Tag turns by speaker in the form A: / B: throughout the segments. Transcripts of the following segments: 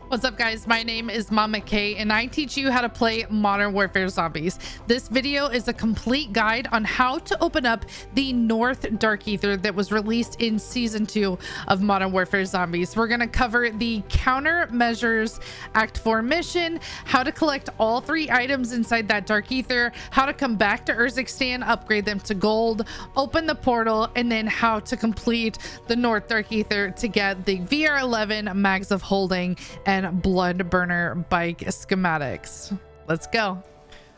A: What's up, guys? My name is Mama K, and I teach you how to play Modern Warfare Zombies. This video is a complete guide on how to open up the North Dark Aether that was released in Season 2 of Modern Warfare Zombies. We're going to cover the countermeasures Act 4 mission, how to collect all 3 items inside that Dark Aether, how to come back to Urzikstan, upgrade them to gold, open the portal, and then how to complete the North Dark Aether to get the VR11 Mags of Holding and blood burner bike schematics. Let's go. All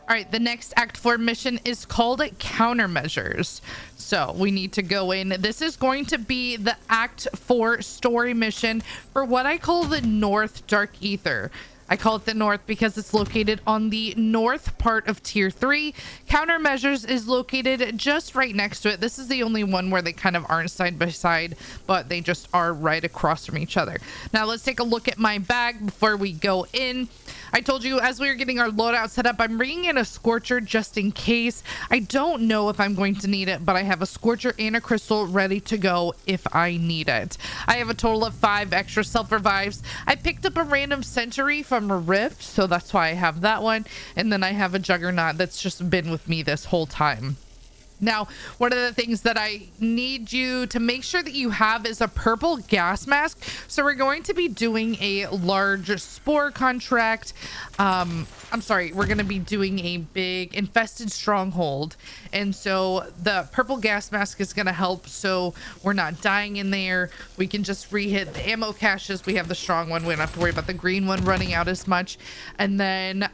A: right, the next Act 4 mission is called Countermeasures. So we need to go in. This is going to be the Act 4 story mission for what I call the North Dark Aether. I call it the North because it's located on the north part of Tier 3. Countermeasures is located just right next to it. This is the only one where they kind of aren't side by side, but they just are right across from each other. Now let's take a look at my bag before we go in. I told you as we were getting our loadout set up, I'm bringing in a Scorcher just in case. I don't know if I'm going to need it, but I have a Scorcher and a Crystal ready to go if I need it. I have a total of 5 extra self-revives. I picked up a random Sentry from a Rift, so that's why I have that one. And then I have a Juggernaut that's just been with me this whole time. Now, one of the things that I need you to make sure that you have is a purple gas mask. So we're going to be doing a large spore contract. I'm sorry, we're going to be doing a big infested stronghold. And so the purple gas mask is going to help so we're not dying in there. We can just re-hit the ammo caches. We have the strong one. We don't have to worry about the green one running out as much. And then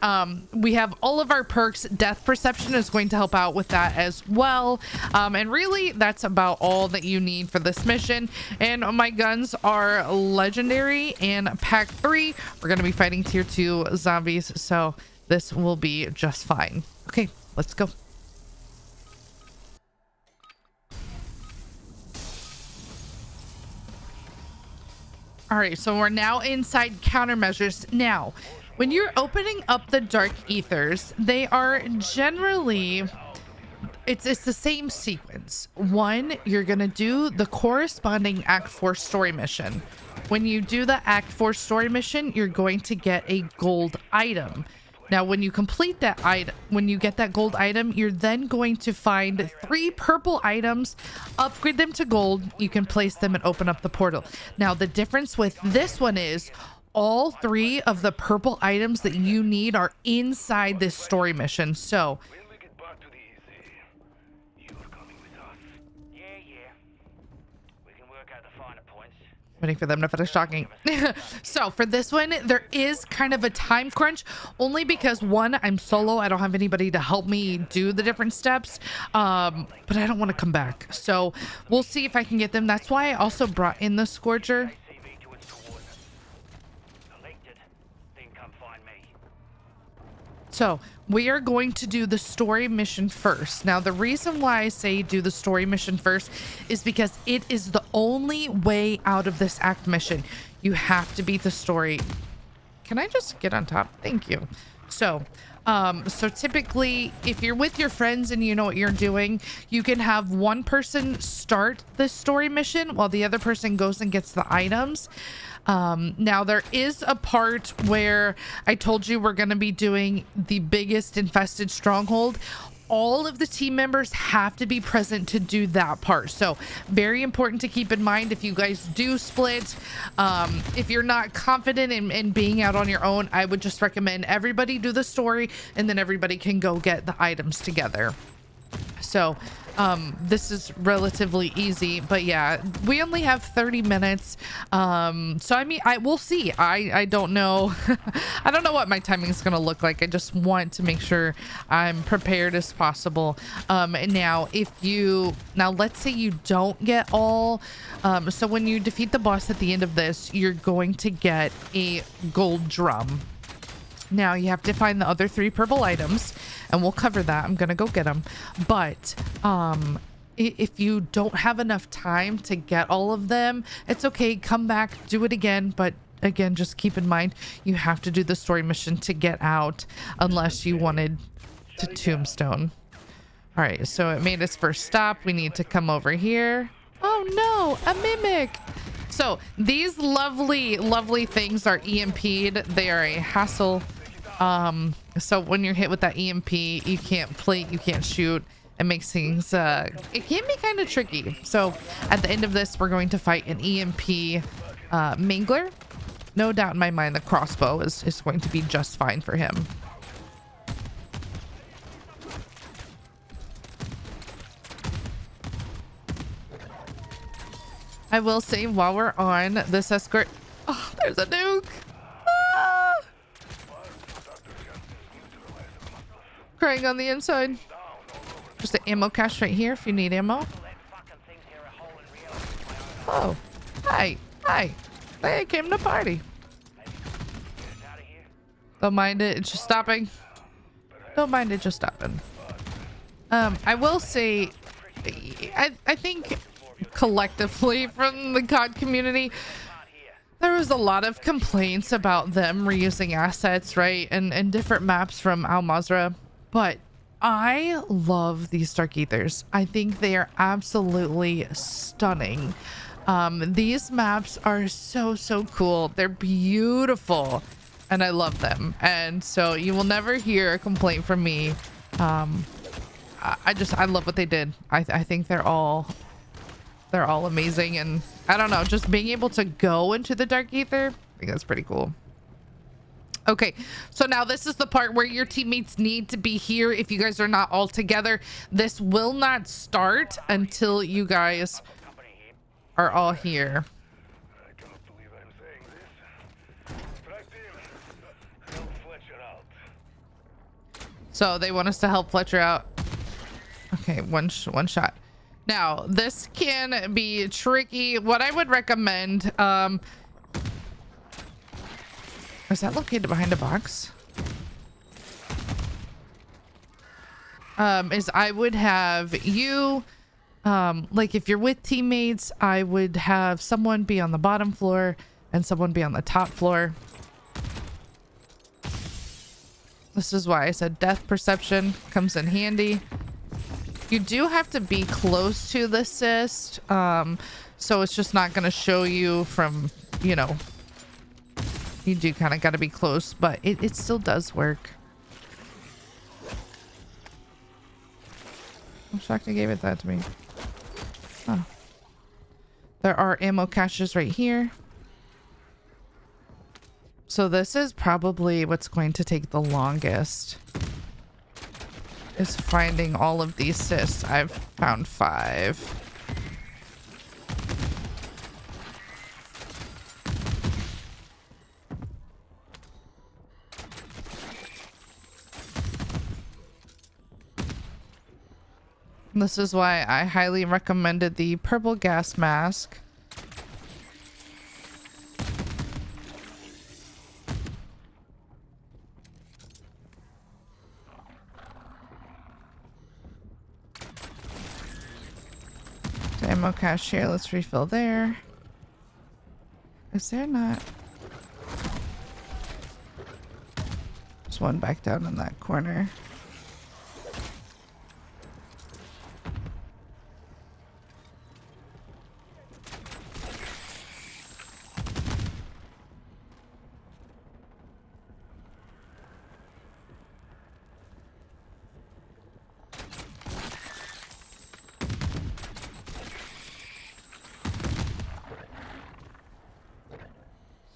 A: we have all of our perks. Death perception is going to help out with that as well. And really, that's about all that you need for this mission. And my guns are legendary and pack 3. We're going to be fighting tier 2 zombies, so this will be just fine. Okay, let's go. All right, so we're now inside countermeasures. Now, when you're opening up the Dark Aethers, they are generally... It's the same sequence. 1, you're going to do the corresponding Act 4 story mission. When you do the Act 4 story mission, you're going to get a gold item. Now, when you complete that item, when you get that gold item, you're then going to find 3 purple items, upgrade them to gold. You can place them and open up the portal. Now, the difference with this one is all 3 of the purple items that you need are inside this story mission. So waiting for them to finish talking. So for this one, there is kind of a time crunch, only because 1, I'm solo. I don't have anybody to help me do the different steps, but I don't want to come back. So we'll see if I can get them. That's why I also brought in the Scorcher. So we are going to do the story mission first. Now, the reason why I say do the story mission first is because it is the only way out of this act mission. You have to beat the story. Can I just get on top? Thank you. So typically, if you're with your friends and you know what you're doing, you can have one person start the story mission while the other person goes and gets the items. Now there is a part where I told you we're going to be doing the biggest infested stronghold. All of the team members have to be present to do that part. So very important to keep in mind if you guys do split. If you're not confident in being out on your own, I would just recommend everybody do the story and then everybody can go get the items together. So this is relatively easy, but yeah, we only have 30 minutes. So I mean, we'll see. I don't know. I don't know what my timing is going to look like. I just want to make sure I'm prepared as possible. Now, let's say you don't get all, so when you defeat the boss at the end of this, you're going to get a gold drum. Now you have to find the other 3 purple items and we'll cover that. I'm gonna go get them, but if you don't have enough time to get all of them, it's okay. Come back, do it again, but again, just keep in mind you have to do the story mission to get out unless you wanted to tombstone. All right, so it made its first stop. We need to come over here. Oh no, a mimic. So these lovely things are EMP'd. They are a hassle. So when you're hit with that EMP, you can't plate, you can't shoot. It makes things, it can be kind of tricky. So at the end of this, we're going to fight an EMP mangler. No doubt in my mind, the crossbow is going to be just fine for him. I will say while we're on this escort, oh, there's a nuke. Ah! Crying on the inside. There's the ammo cache right here if you need ammo. Oh, hi. They came to party. Don't mind it, it's just stopping. Don't mind it just stopping. I will say, I think collectively from the COD community, there was a lot of complaints about them reusing assets, right? And different maps from Al Mazrah. But I love these Dark Aethers. I think they are absolutely stunning. These maps are so cool. They're beautiful and I love them. And so you will never hear a complaint from me. I love what they did. I think they're all amazing. And I don't know, just being able to go into the Dark Aether, I think that's pretty cool. Okay, so now this is the part where your teammates need to be here. If you guys are not all together, this will not start until you guys are all here.
B: I cannot believe I'm saying this. Track team, help Fletcher out.
A: So they want us to help Fletcher out. Okay, one shot. Now this can be tricky. What I would recommend, is that located behind a box? Is I would have you, like if you're with teammates, I would have someone be on the bottom floor and someone be on the top floor. This is why I said death perception comes in handy. You do have to be close to the cyst, so it's just not going to show you from, you know, you do kind of got to be close, but it still does work. I'm shocked they gave it that to me. Huh. There are ammo caches right here. So this is probably what's going to take the longest, is finding all of these cysts. I've found 5. This is why I highly recommended the purple gas mask. The ammo cache here. Let's refill there. Is there not? There's one back down in that corner.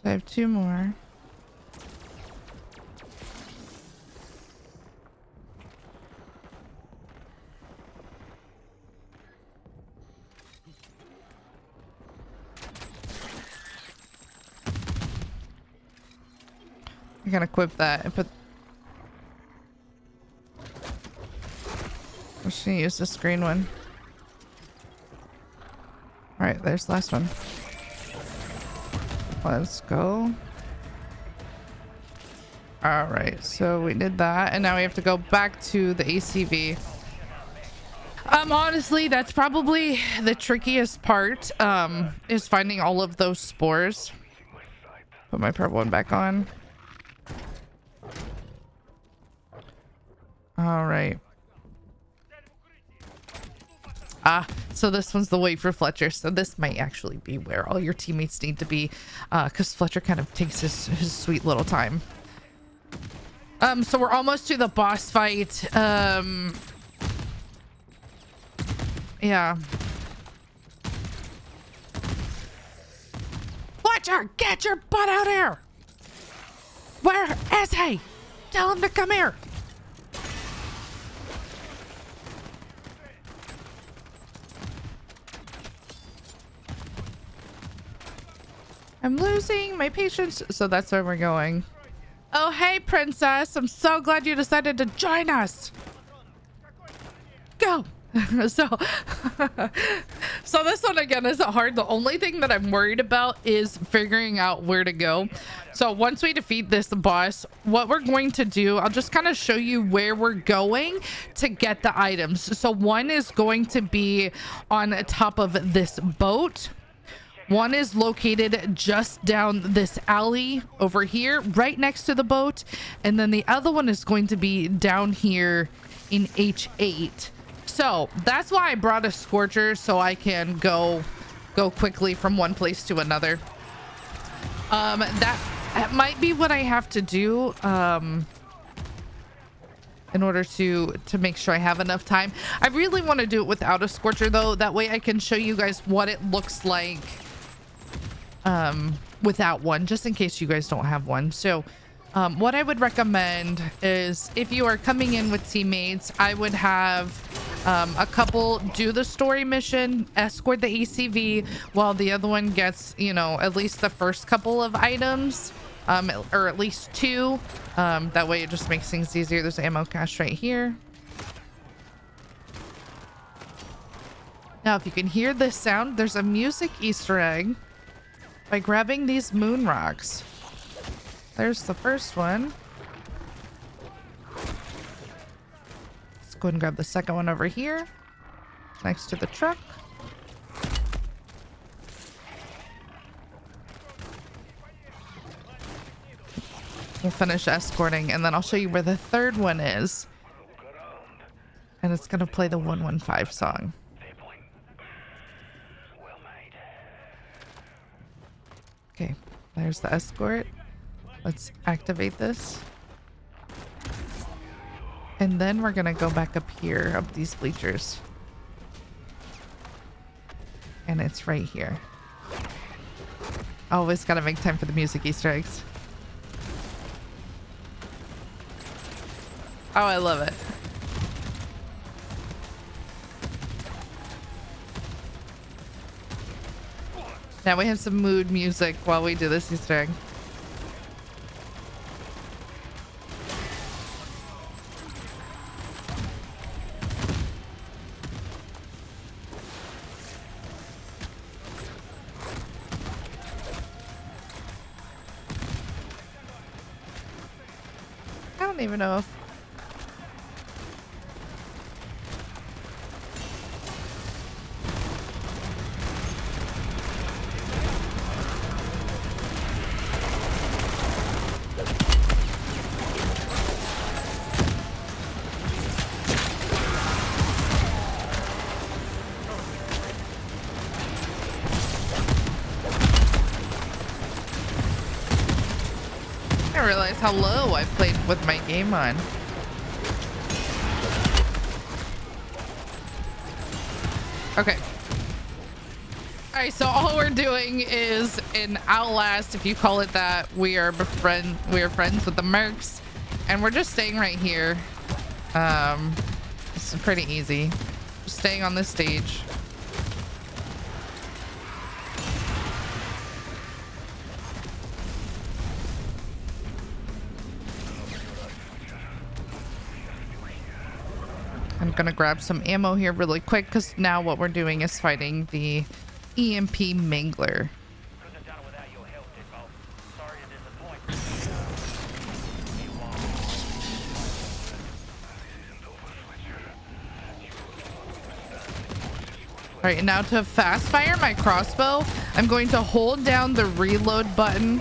A: I have 2 more. I can equip that and put. I'm just gonna use this green one. All right, there's the last one. Let's go. All right, so we did that, and now we have to go back to the ACV. Honestly, that's probably the trickiest part, is finding all of those spores. Put my purple one back on. All right. So this one's the way for Fletcher. So this might actually be where all your teammates need to be, because Fletcher kind of takes his sweet little time. So we're almost to the boss fight. Yeah. Fletcher, get your butt out here! Where is he? Tell him to come here. I'm losing my patience, so that's where we're going. Oh, hey, princess. I'm so glad you decided to join us. Go. So this one again isn't hard. The only thing that I'm worried about is figuring out where to go. So once we defeat this boss, what we're going to do, I'll just kind of show you where we're going to get the items. So one is going to be on top of this boat. One is located just down this alley over here, right next to the boat. And then the other one is going to be down here in H8. So that's why I brought a Scorcher, so I can go quickly from one place to another. That might be what I have to do in order to make sure I have enough time. I really want to do it without a Scorcher though. That way I can show you guys what it looks like without one, just in case you guys don't have one. So what I would recommend is if you are coming in with teammates, I would have a couple do the story mission, escort the ACV, while the other one gets, you know, at least the first couple of items, or at least two. That way it just makes things easier. There's ammo cache right here. Now, if you can hear this sound, there's a music Easter egg by grabbing these moon rocks. There's the first one. Let's go ahead and grab the second one over here, next to the truck. We'll finish escorting, and then I'll show you where the third one is. And it's gonna play the 115 song. Okay, there's the escort. Let's activate this. And then we're gonna go back up here, up these bleachers. And it's right here. Always gotta make time for the music Easter eggs. Oh, I love it. Now we have some mood music while we do this Easter egg. I don't even know if... I realize how low I played with my game on. Okay. All right, so all we're doing is in Outlast, if you call it that, we are friends with the mercs, and we're just staying right here. It's pretty easy. Just staying on this stage. I'm gonna grab some ammo here really quick because now what we're doing is fighting the EMP Mangler. All right, and now to fast fire my crossbow, I'm going to hold down the reload button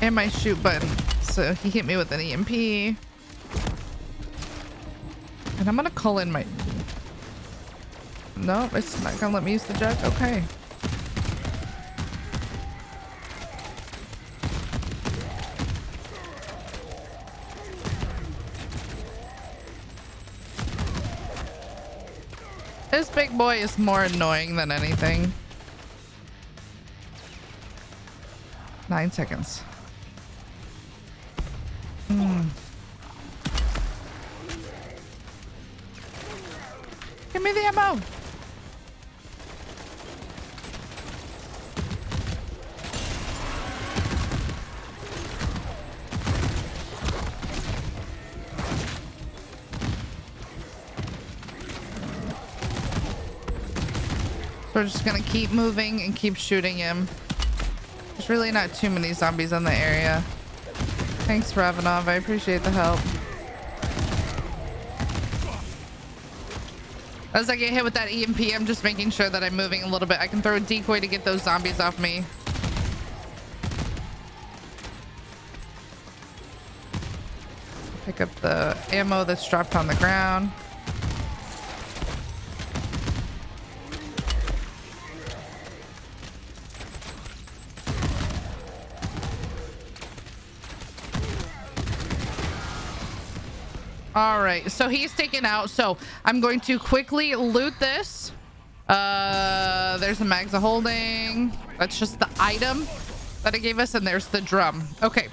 A: and my shoot button. So he hit me with an EMP. And I'm gonna call in my... No, it's not gonna let me use the JAK. Okay. This big boy is more annoying than anything. 9 seconds. Give me the ammo. We're just gonna keep moving and keep shooting him. There's really not too many zombies in the area. Thanks, Ravenov. I appreciate the help. As I get hit with that EMP, I'm just making sure that I'm moving a little bit. I can throw a decoy to get those zombies off me. Pick up the ammo that's dropped on the ground. All right, so he's taken out. So I'm going to quickly loot this. There's a mags of holding. That's just the item that it gave us. And there's the drum. Okay,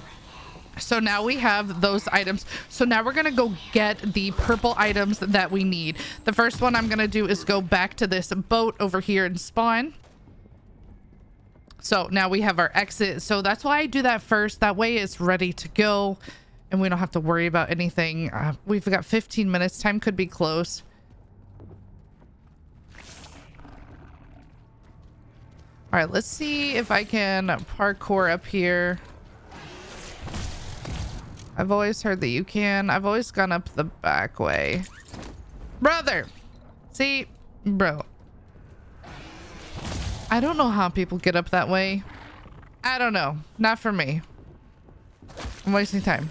A: so now we have those items. So now we're gonna go get the purple items that we need. The first one I'm gonna do is go back to this boat over here and spawn. So now we have our exit. So that's why I do that first. That way it's ready to go. And we don't have to worry about anything. We've got 15 minutes. Time could be close. All right, let's see if I can parkour up here. I've always heard that you can. I've always gone up the back way. Brother! See? Bro. I don't know how people get up that way. I don't know. Not for me. I'm wasting time.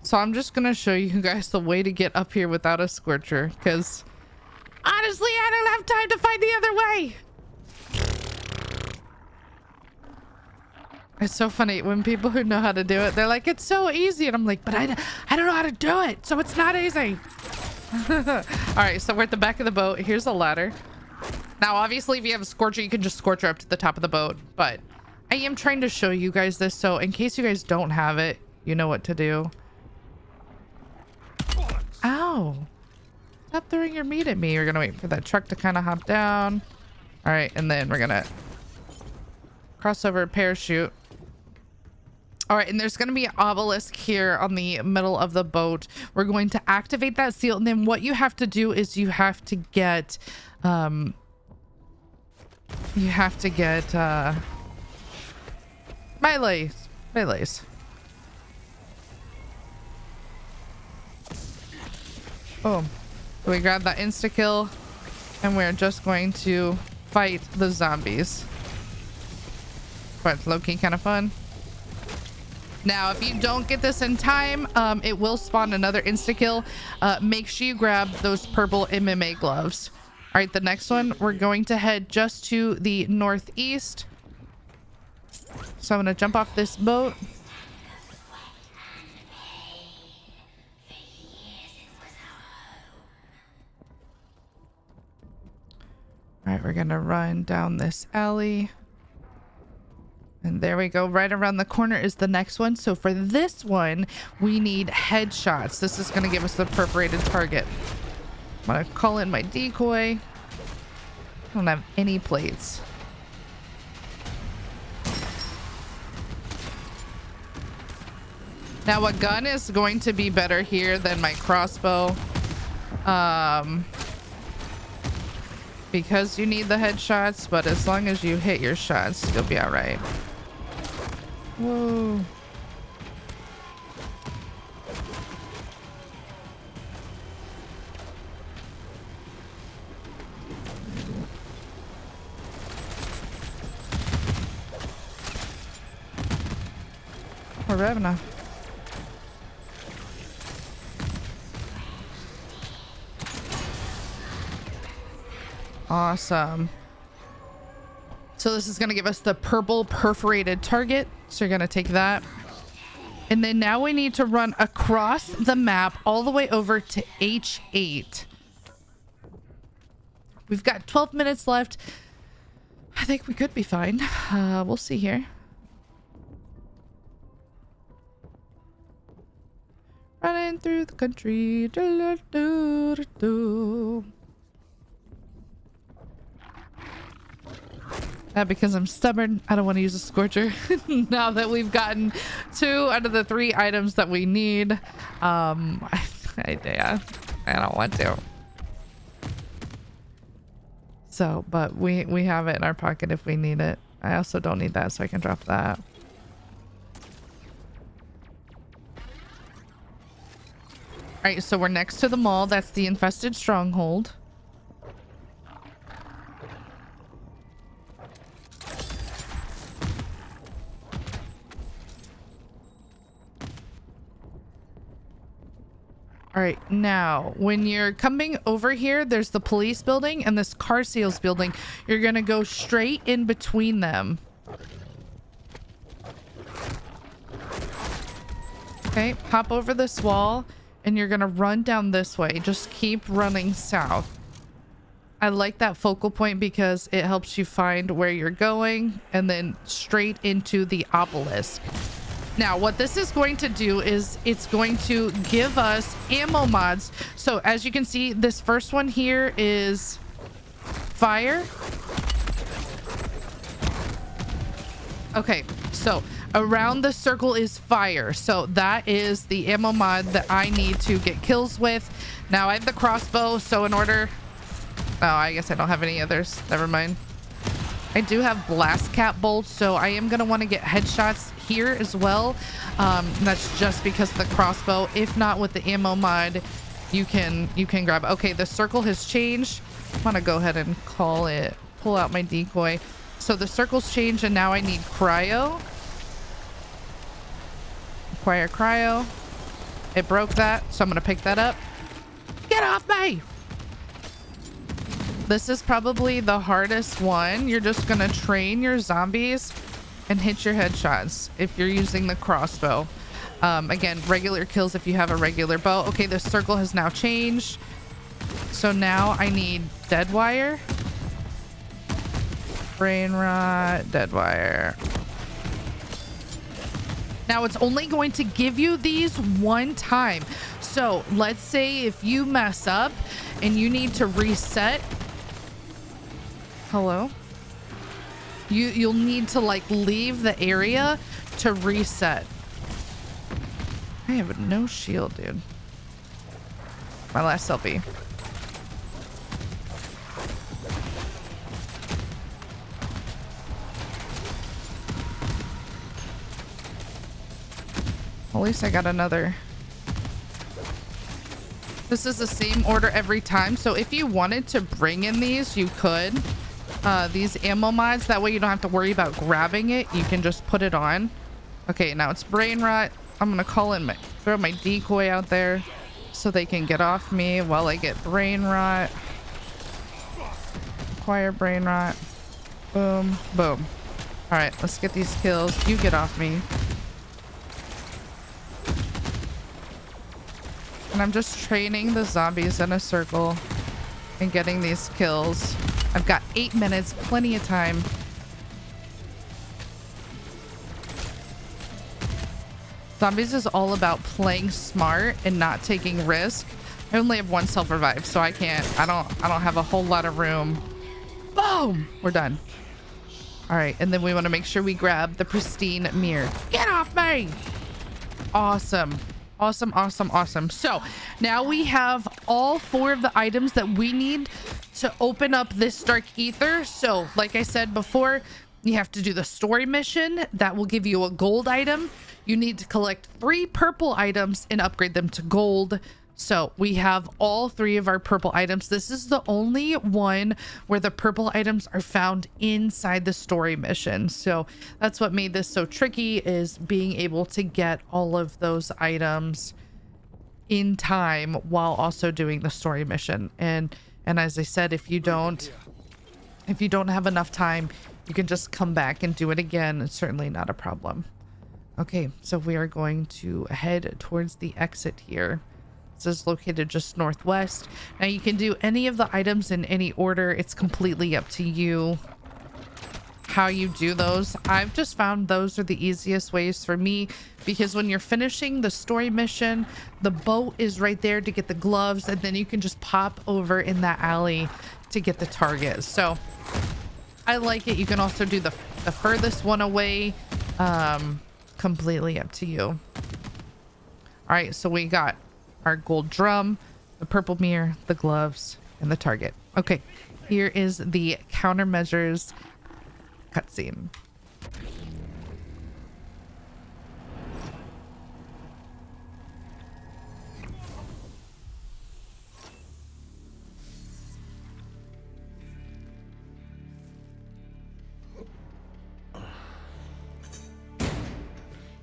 A: So I'm just gonna show you guys the way to get up here without a scorcher, because honestly I don't have time to find the other way. It's so funny when people who know how to do it, they're like, it's so easy, and I'm like, but I don't know how to do it, so it's not easy. All right, so we're at the back of the boat. Here's a ladder. Now obviously if you have a scorcher, you can just scorcher up to the top of the boat, but I am trying to show you guys this, so in case you guys don't have it, you know what to do. Ow. Stop throwing your meat at me. We're gonna wait for that truck to kind of hop down. All right, and then we're gonna cross over parachute. All right, and there's gonna be an obelisk here on the middle of the boat. We're going to activate that seal, and then what you have to do is you have to get melees. Boom. So we grab that insta kill, and we're just going to fight the zombies. But low-key kind of fun. Now if you don't get this in time, it will spawn another insta kill. Make sure you grab those purple MMA gloves. All right, the next one, we're going to head just to the northeast. So I'm gonna jump off this boat. All right, we're gonna run down this alley. And there we go. Right around the corner is the next one. So for this one, we need headshots. This is gonna give us the perforated target. I'm gonna call in my decoy. I don't have any plates. Now a gun is going to be better here than my crossbow. Because you need the headshots, but as long as you hit your shots, you'll be all right. Whoa. We're revving up. Awesome. So this is going to give us the purple perforated target. So you're going to take that. And then now we need to run across the map all the way over to H8. We've got 12 minutes left. I think we could be fine. We'll see here. Running through the country. Because I'm stubborn, I don't want to use a scorcher. Now that we've gotten 2 out of the 3 items that we need, yeah, I don't want to. So, but we have it in our pocket if we need it. I also don't need that, so I can drop that. All right, so we're next to the mall. That's the infested stronghold. All right, now when you're coming over here, there's the police building and this car sales building. You're gonna go straight in between them. Okay, hop over this wall and you're gonna run down this way. Just keep running south. I like that focal point because it helps you find where you're going and then straight into the obelisk. Now, what this is going to do is it's going to give us ammo mods. So as you can see, this first one here is fire. Okay, so around the circle is fire. So that is the ammo mod that I need to get kills with. Now I have the crossbow, so in order... Oh, I guess I don't have any others. Never mind. I do have blast cap bolts, so I am going to want to get headshots here as well. That's just because of the crossbow. If not, with the ammo mod, you can grab. Okay, the circle has changed. I want to go ahead and pull out my decoy. So the circle's changed, and now I need cryo. Acquire cryo. It broke that, so I'm going to pick that up. Get off me! This is probably the hardest one. You're just gonna train your zombies and hit your headshots if you're using the crossbow. Again, regular kills if you have a regular bow. Okay, the circle has now changed. So now I need dead wire. Brain rot, dead wire. Now it's only going to give you these one time. So let's say if you mess up and you need to reset. Hello? You'll need to like leave the area to reset. I have no shield, dude. My last selfie. At least I got another. This is the same order every time. So if you wanted to bring in these, you could. These ammo mods, that way you don't have to worry about grabbing it. You can just put it on. Okay, now it's brain rot. I'm gonna throw my decoy out there so they can get off me while I get brain rot. Acquire brain rot. Boom, boom. All right, let's get these kills. You get off me. And I'm just training the zombies in a circle and getting these kills. I've got 8 minutes, plenty of time. Zombies is all about playing smart and not taking risk. I only have 1 self-revive, so I don't have a whole lot of room. Boom! We're done. All right, and then we want to make sure we grab the pristine mirror. Get off me! Awesome. Awesome, awesome, awesome. So now we have all 4 of the items that we need to open up this Dark Aether. So like I said before, you have to do the story mission. That will give you a gold item. You need to collect 3 purple items and upgrade them to gold. So we have all 3 of our purple items. This is the only one where the purple items are found inside the story mission. So that's what made this so tricky, is being able to get all of those items in time while also doing the story mission. And as I said, if you don't If you don't have enough time, you can just come back and do it again. It's certainly not a problem. Okay, so we are going to head towards the exit here. This is located just northwest. Now you can do any of the items in any order. It's completely up to you how you do those. I've just found those are the easiest ways for me, because when you're finishing the story mission, the boat is right there to get the gloves, and then you can just pop over in that alley to get the target. So I like it. You can also do the furthest one away. Completely up to you. All right, so we got our gold drum, the purple mirror, the gloves, and the target. Okay, here is the countermeasures cutscene.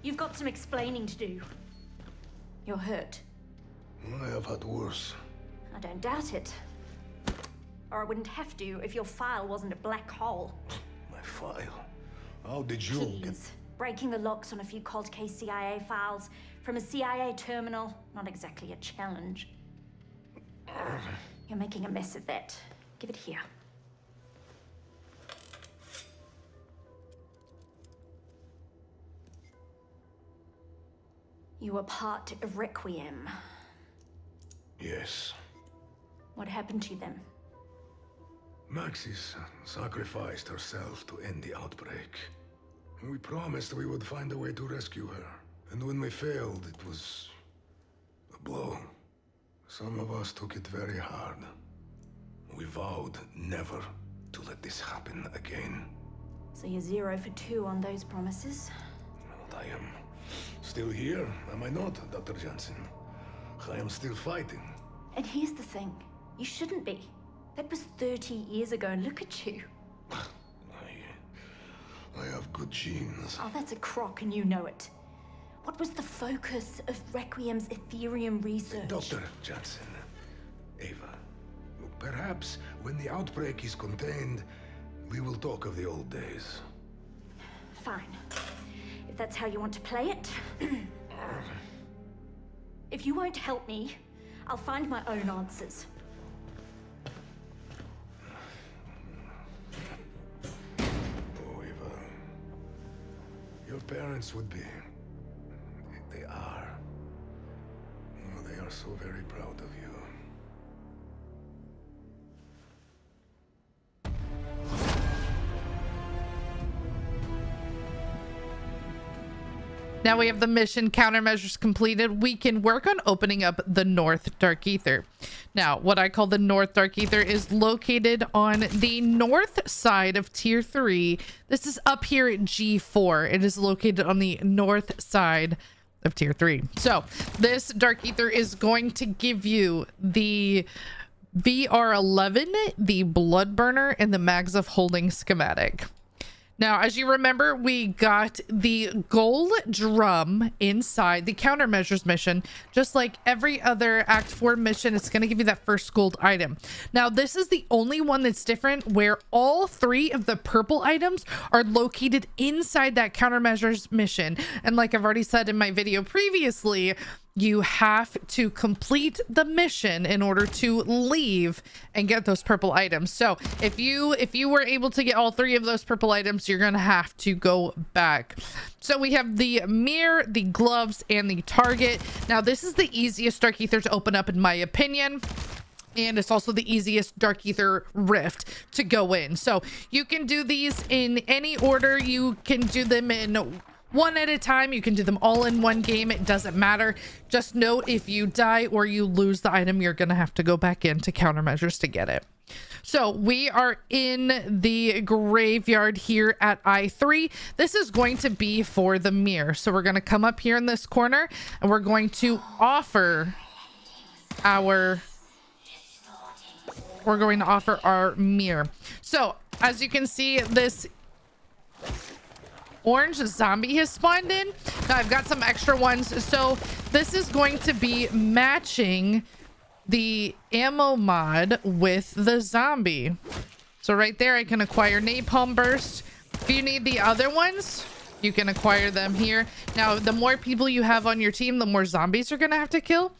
C: You've got some explaining to do. You're hurt.
B: I have had worse.
C: I don't doubt it. Or I wouldn't have to if your file wasn't a black hole.
B: My file? How did you
C: Keys. Breaking the locks on a few cold case CIA files from a CIA terminal. Not exactly a challenge. You're making a mess of that. Give it here. You were part of Requiem.
B: Yes.
C: What happened to them?
B: Maxis sacrificed herself to end the outbreak. We promised we would find a way to rescue her. And when we failed, it was a blow. Some of us took it very hard. We vowed never to let this happen again.
C: So you're 0 for 2 on those promises?
B: But I am still here, am I not, Dr. Jansen? I am still fighting.
C: And here's the thing. You shouldn't be. That was 30 years ago, and look at you.
B: I have good genes.
C: Oh, that's a crock, and you know it. What was the focus of Requiem's Ethereum research?
B: Dr. Jansen, Ava, look, perhaps when the outbreak is contained, we will talk of the old days.
C: Fine. If that's how you want to play it. If you won't help me, I'll find my own answers.
B: Oh, Eva. Your parents would be. They are. Oh, they are so very proud of you.
A: Now we have the mission countermeasures completed. We can work on opening up the North Dark Aether. Now, what I call the North Dark Aether is located on the north side of Tier 3. This is up here at G4. It is located on the north side of Tier 3. So this Dark Aether is going to give you the VR11, the Blood Burner, and the Mags of Holding schematic. Now, as you remember, we got the gold drum inside the countermeasures mission. Just like every other Act 4 mission, it's going to give you that first gold item. Now, this is the only one that's different, where all 3 of the purple items are located inside that countermeasures mission. And like I've already said in my video previously, you have to complete the mission in order to leave and get those purple items. So if you were able to get all 3 of those purple items, you're gonna have to go back. So we have the mirror, the gloves, and the target. Now this is the easiest Dark Aether to open up in my opinion. And it's also the easiest Dark Aether rift to go in. So you can do these in any order. You can do them in one at a time. You can do them all in one game. It doesn't matter. Just note, if you die or you lose the item, you're going to have to go back into countermeasures to get it. So we are in the graveyard here at I3. This is going to be for the mirror. So we're going to come up here in this corner and we're going to offer our mirror. So as you can see, this orange zombie has spawned in. Now I've got some extra ones. So this is going to be matching the ammo mod with the zombie. So right there, I can acquire Napalm Burst. If you need the other ones, you can acquire them here. Now, the more people you have on your team, the more zombies you're gonna have to kill.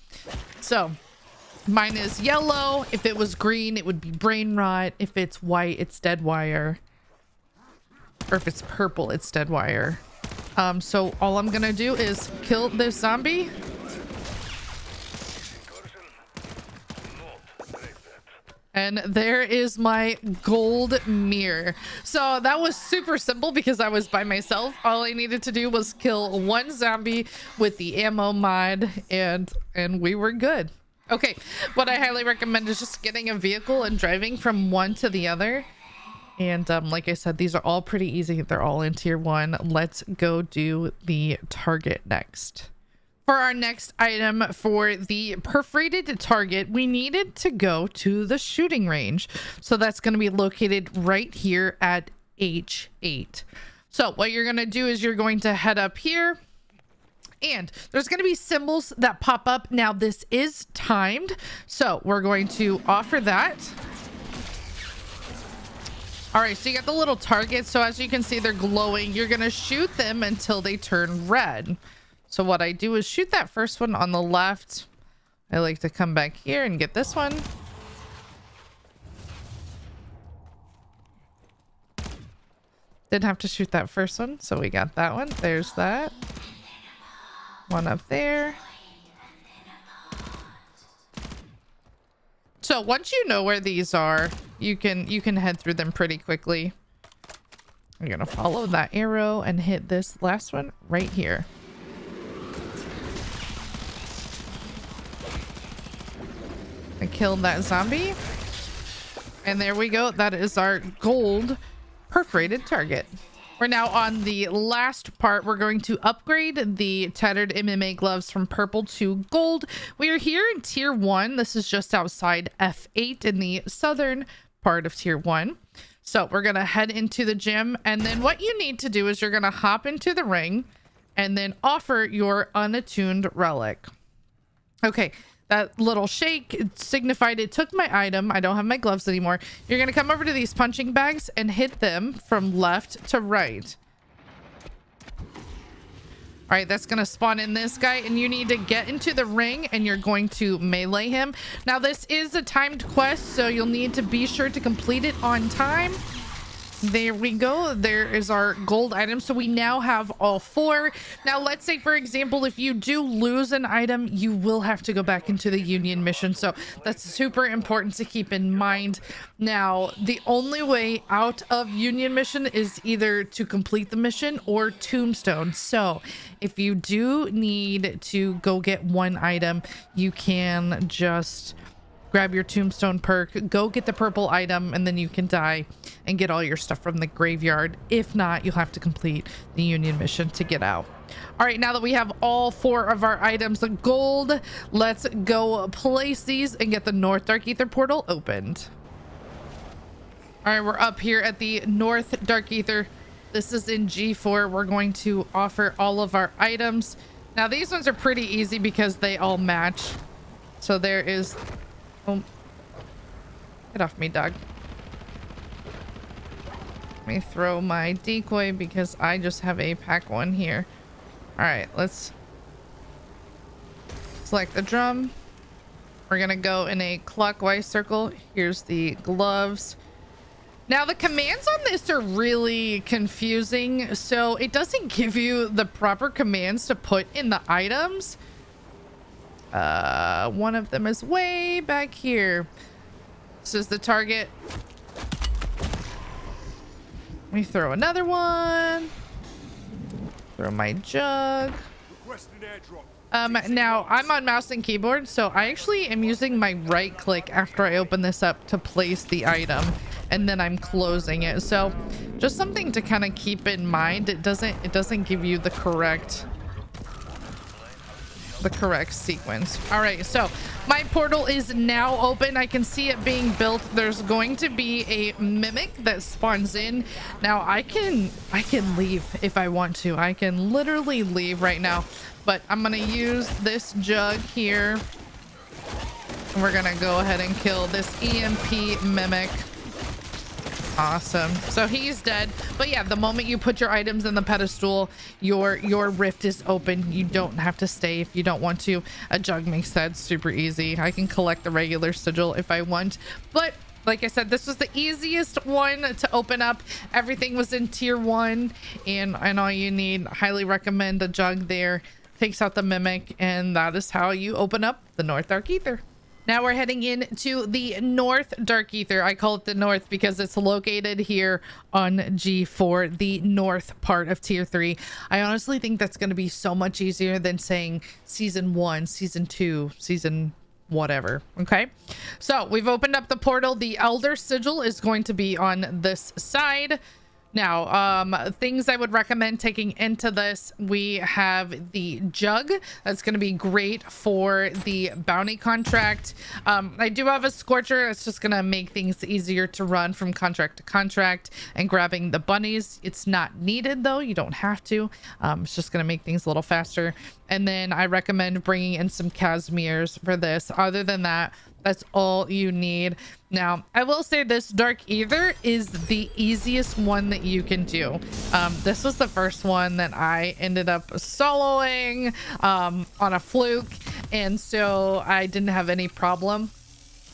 A: So mine is yellow. If it was green, it would be brain rot. If it's white, it's dead wire. Or if it's purple, it's dead wire. So all I'm gonna do is kill this zombie. And there is my gold mirror. So that was super simple because I was by myself. All I needed to do was kill one zombie with the ammo mod, and we were good. Okay, what I highly recommend is just getting a vehicle and driving from one to the other. And like I said, these are all pretty easy. They're all in tier 1. Let's go do the target next. For our next item for the perforated target, we needed to go to the shooting range. So that's going to be located right here at H8. So what you're going to do is you're going to head up here, and there's going to be symbols that pop up. Now this is timed, so we're going to offer that. All right, so you got the little targets. So as you can see, they're glowing. You're going to shoot them until they turn red. So what I do is shoot that first one on the left. I like to come back here and get this one. Didn't have to shoot that first one, so we got that one. There's that. One up there. So once you know where these are, you can head through them pretty quickly. I'm gonna follow that arrow and hit this last one right here. I killed that zombie. And there we go. That is our gold perforated target. We're now on the last part. We're going to upgrade the tattered MMA gloves from purple to gold. We are here in tier 1. This is just outside F8 in the southern part of tier 1. So we're going to head into the gym. And then what you need to do is you're going to hop into the ring and then offer your unattuned relic. Okay. That little shake signified it took my item. I don't have my gloves anymore. You're going to come over to these punching bags and hit them from left to right. All right, that's going to spawn in this guy, and you need to get into the ring and you're going to melee him. Now, this is a timed quest, so you'll need to be sure to complete it on time. There we go. There is our gold item. So we now have all 4. Now, let's say, for example, if you do lose an item, you will have to go back into the Union mission. So that's super important to keep in mind. Now, the only way out of Union mission is either to complete the mission or tombstone. So if you do need to go get one item, you can just grab your tombstone perk, go get the purple item, and then you can die and get all your stuff from the graveyard. If not, you'll have to complete the Union mission to get out. All right, now that we have all 4 of our items of gold, let's go place these and get the North Dark Aether portal opened. All right, we're up here at the North Dark Aether. This is in G4. We're going to offer all of our items. Now, these ones are pretty easy because they all match. So there is... Oh, get off me, dog. Let me throw my decoy because I just have a pack 1 here. All right, let's select the drum. We're gonna go in a clockwise circle. Here's the gloves. Now, the commands on this are really confusing, so it doesn't give you the proper commands to put in the items. One of them is way back here. This is the target. Let me throw another one. Throw my jug. Now I'm on mouse and keyboard, so I actually am using my right click after I open this up to place the item, and then I'm closing it. So just something to kind of keep in mind. It doesn't give you the correct sequence. All right, so my portal is now open. I can see it being built. There's going to be a mimic that spawns in. Now I can leave if I want to. I can literally leave right now, but I'm gonna use this jug here, and we're gonna go ahead and kill this EMP mimic. Awesome. So he's dead. But yeah, the moment you put your items in the pedestal, your rift is open. You don't have to stay if you don't want to. A jug makes that super easy. I can collect the regular sigil if I want. But like I said, this was the easiest one to open up. Everything was in tier 1 and all you need. Highly recommend the jug there. Takes out the mimic, and that is how you open up the North Dark Aether. Now we're heading into the North Dark Aether. I call it the North because it's located here on G4, the north part of tier 3. I honestly think that's going to be so much easier than saying season 1, season 2, season whatever. Okay, so we've opened up the portal. The Elder Sigil is going to be on this side. Now, things I would recommend taking into this, we have the jug. That's going to be great for the bounty contract. I do have a scorcher. It's just going to make things easier to run from contract to contract and grabbing the bunnies. It's not needed though. You don't have to. It's just going to make things a little faster. And then I recommend bringing in some Casimirs for this. Other than that, that's all you need. Now, I will say this Dark Aether is the easiest one that you can do. This was the first one that I ended up soloing on a fluke, and so I didn't have any problem.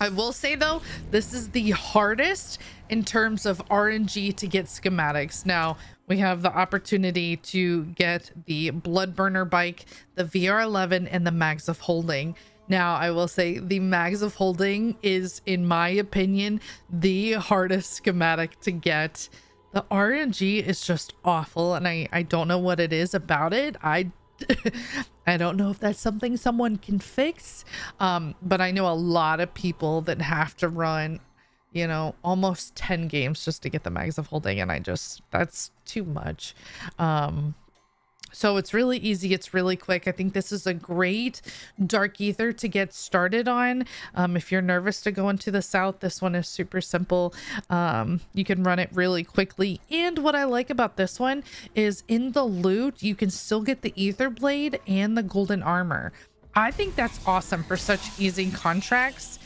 A: I will say though, this is the hardest in terms of RNG to get schematics. Now, we have the opportunity to get the Bloodburner bike, the VR11, and the Mags of Holding. Now, I will say the Mags of Holding is, in my opinion, the hardest schematic to get. The RNG is just awful, and I don't know what it is about it. I don't know if that's something someone can fix, but I know a lot of people that have to run, you know, almost 10 games just to get the Mags of Holding, and that's too much. So it's really easy. It's really quick. I think this is a great Dark Aether to get started on. If you're nervous to go into the south, this one is super simple. You can run it really quickly. And what I like about this one is in the loot, you can still get the Aether Blade and the golden armor. I think that's awesome for such easy contracts.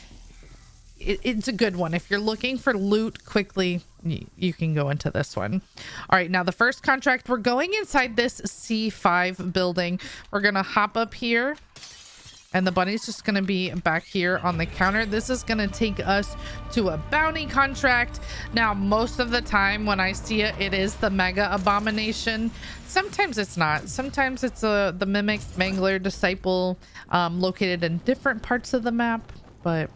A: It's a good one. If you're looking for loot quickly, you can go into this one. All right, now the first contract, we're going inside this C5 building. We're gonna hop up here, and the bunny's just gonna be back here on the counter. This is gonna take us to a bounty contract. Now, most of the time when I see it, it is the Mega Abomination. Sometimes it's not. Sometimes it's the Mimic Mangler Disciple, located in different parts of the map, but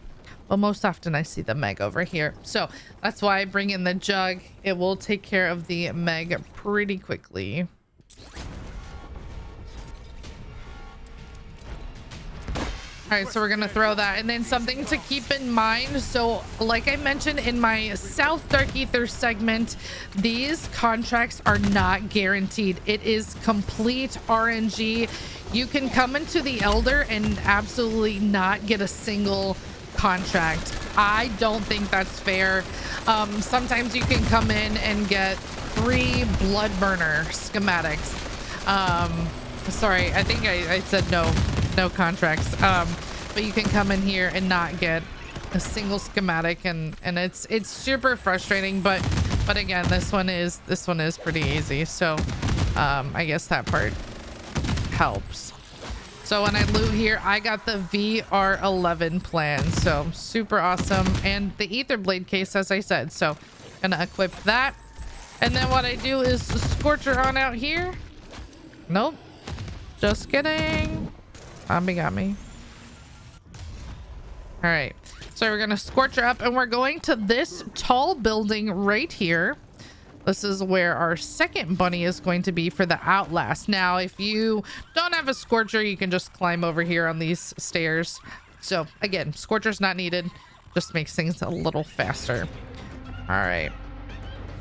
A: most often I see the Meg over here. So that's why I bring in the jug. It will take care of the Meg pretty quickly. All right, so we're gonna throw that. And then something to keep in mind. So like I mentioned in my South Dark Aether segment, these contracts are not guaranteed. It is complete RNG. You can come into the Elder and absolutely not get a single contract. I don't think that's fair. Sometimes you can come in and get 3 Bloodburner schematics. Sorry, I think I said no contracts. But you can come in here and not get a single schematic, and it's super frustrating. But again, this one is pretty easy. So I guess that part helps. So when I loot here, I got the VR11 plan. So super awesome. And the Aether Blade case, as I said. So gonna equip that. And then what I do is Scorcher on out here. Nope. Just kidding. Zombie got me. All right. So we're gonna Scorcher up, and we're going to this tall building right here. This is where our second bunny is going to be for the Outlast. Now, if you don't have a Scorcher, you can just climb over here on these stairs. So again, Scorcher's not needed. Just makes things a little faster. All right.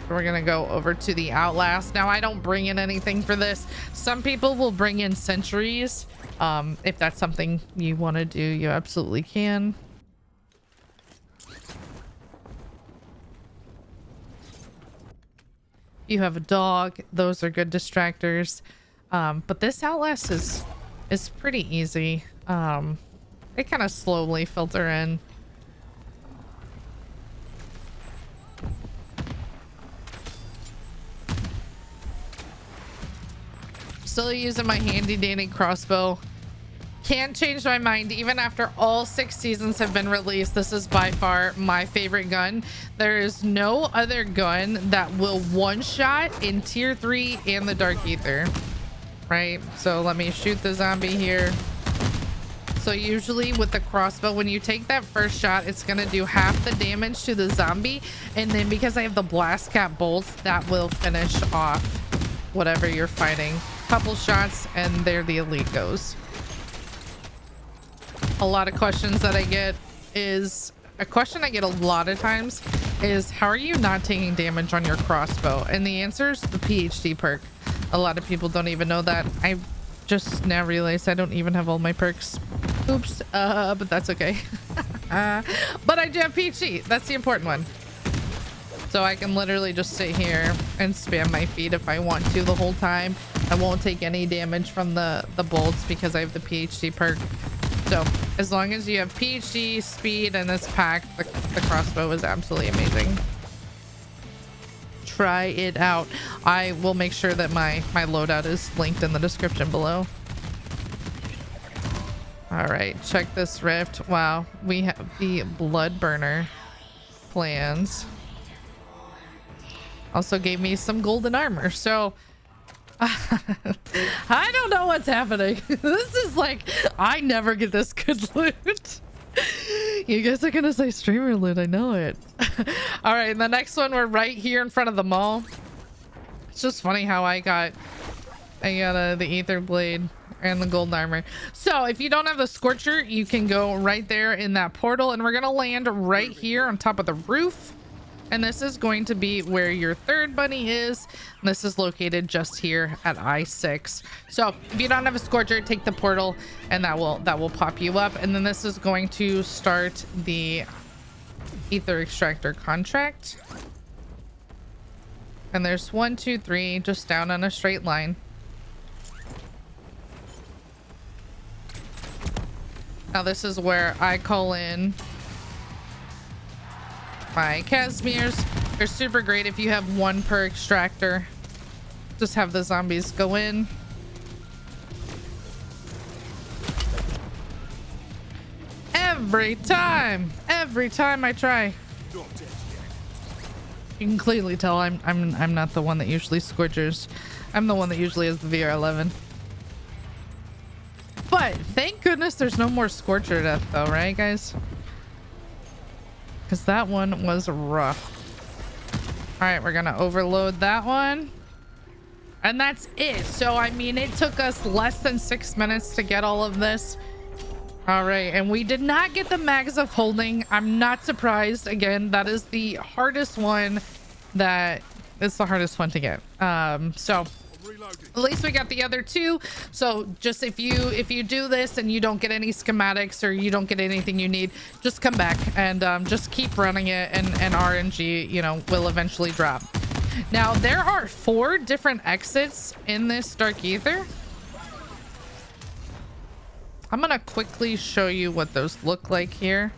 A: We're going to go over to the Outlast. Now, I don't bring in anything for this. Some people will bring in sentries. If that's something you want to do, you absolutely can. You have a dog, those are good distractors. But this Outlast is pretty easy. They kind of slowly filter in. Still using my handy dandy crossbow. Can't change my mind. Even after all 6 seasons have been released, this is by far my favorite gun. There is no other gun that will one-shot in tier 3 and the Dark Aether. Right? So let me shoot the zombie here. So usually with the crossbow, when you take that first shot, it's going to do half the damage to the zombie. And then because I have the blast cap bolts, that will finish off whatever you're fighting. Couple shots and there the elite goes. A lot of questions that I get is... A question I get a lot of times is, how are you not taking damage on your crossbow? And the answer is the PhD perk. A lot of people don't even know that. I just now realized I don't even have all my perks. Oops. But that's okay. But I do have PhD. That's the important one. So I can literally just sit here and spam my feet if I want to the whole time. I won't take any damage from the bolts because I have the PhD perk. So as long as you have PhD, speed, and this pack, the crossbow is absolutely amazing. Try it out. I will make sure that my loadout is linked in the description below. All right, check this rift. Wow, we have the blood burner plans. Also gave me some golden armor, so I don't know what's happening. This is like, I never get this good loot. You guys are gonna say streamer loot, I know it. All right, and the next one, we're right here in front of the mall. It's just funny how I got the ether blade and the gold armor. So if you don't have the scorcher, you can go right there in that portal, and we're gonna land right here on top of the roof. And this is going to be where your third bunny is. And this is located just here at I-6. So if you don't have a scorcher, take the portal and that will pop you up. And then this is going to start the ether extractor contract. And there's 1, 2, 3 just down on a straight line. Now this is where I call in my Casimirs. They're super great if you have 1 per extractor. Just have the zombies go in. Every time I try. You can clearly tell I'm not the one that usually scorchers. I'm the one that usually has the VR11. But thank goodness there's no more scorcher death though, right guys? Because that one was rough. All right, we're gonna overload that one, and that's it. So I mean, it took us less than 6 minutes to get all of this. All right, and we did not get the mags of holding. I'm not surprised. Again, that is the hardest one. It's the hardest one to get. So at least we got the other 2. So just if you do this and you don't get any schematics or you don't get anything you need, just come back and just keep running it, and RNG, you know, will eventually drop. Now there are 4 different exits in this Dark Aether. I'm gonna quickly show you what those look like here,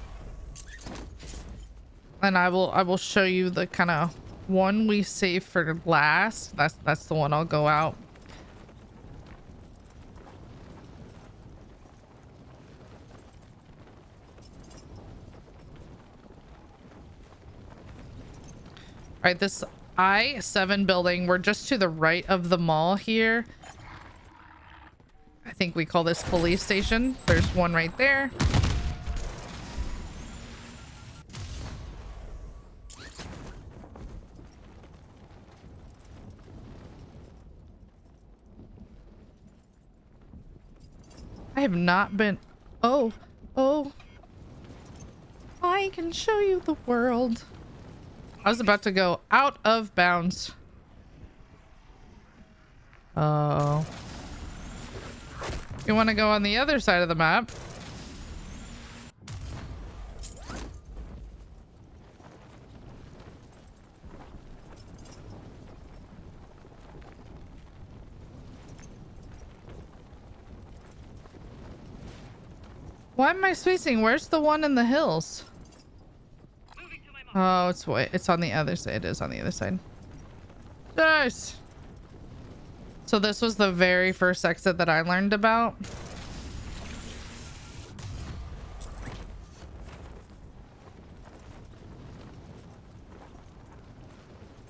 A: and I will show you the kind of one we save for last. That's the one I'll go out. All right, this I-7 building, we're just to the right of the mall here. I think we call this police station. There's one right there. I have not been... Oh. I can show you the world. I was about to go out of bounds. Oh. You want to go on the other side of the map? Why am I spacing? Where's the one in the hills? Oh, it's on the other side. It is on the other side. Nice. So this was the very first exit that I learned about.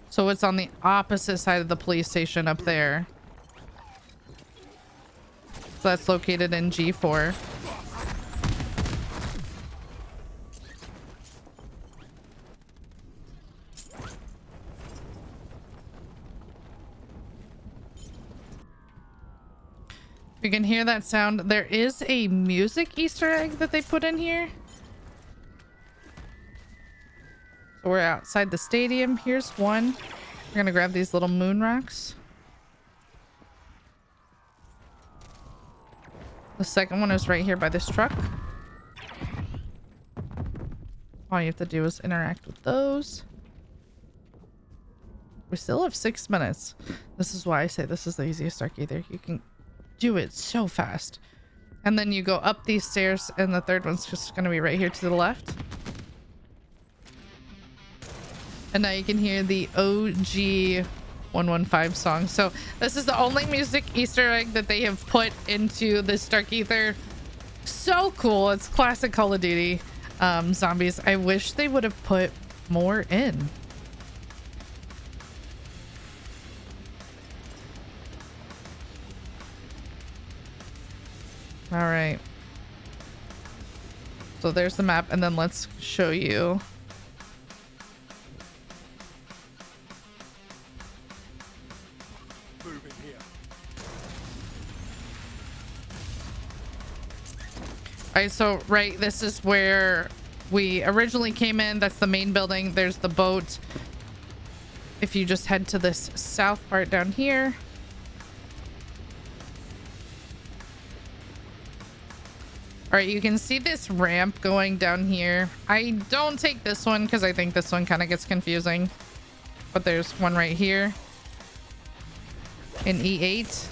A: So it's on the opposite side of the police station up there. So that's located in G4. You can hear that sound. There is a music Easter egg that they put in here. So we're outside the stadium. Here's one. We're gonna grab these little moon rocks. The second one is right here by this truck. All you have to do is interact with those. We still have 6 minutes. This is why I say this is the easiest Dark Aether. You can do it so fast. And then you go up these stairs, and the third one's just going to be right here to the left. And now you can hear the OG 115 song. So this is the only music Easter egg that they have put into this Dark Aether. So cool. It's classic Call of Duty zombies. I wish they would have put more in. All right. So there's the map, and then let's show you. All right, so right, this is where we originally came in. That's the main building. There's the boat. If you just head to this south part down here. All right, you can see this ramp going down here. I don't take this one because I think this one kind of gets confusing. But there's one right here in E8.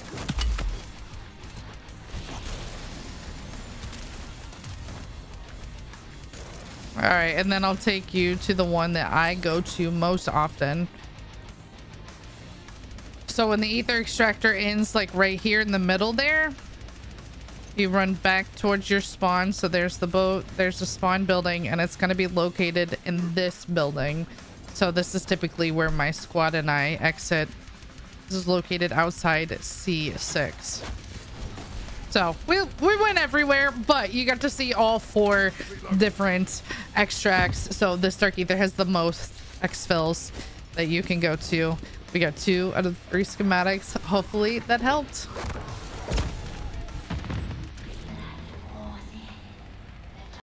A: All right, and then I'll take you to the one that I go to most often. So when the ether extractor ends like right here in the middle there, you run back towards your spawn. So there's the boat, there's the spawn building, and it's going to be located in this building. So this is typically where my squad and I exit. This is located outside C6. So we went everywhere, but you got to see all 4 different extracts. So this Dark Aether has the most exfils that you can go to. We got 2 out of 3 schematics. Hopefully that helped.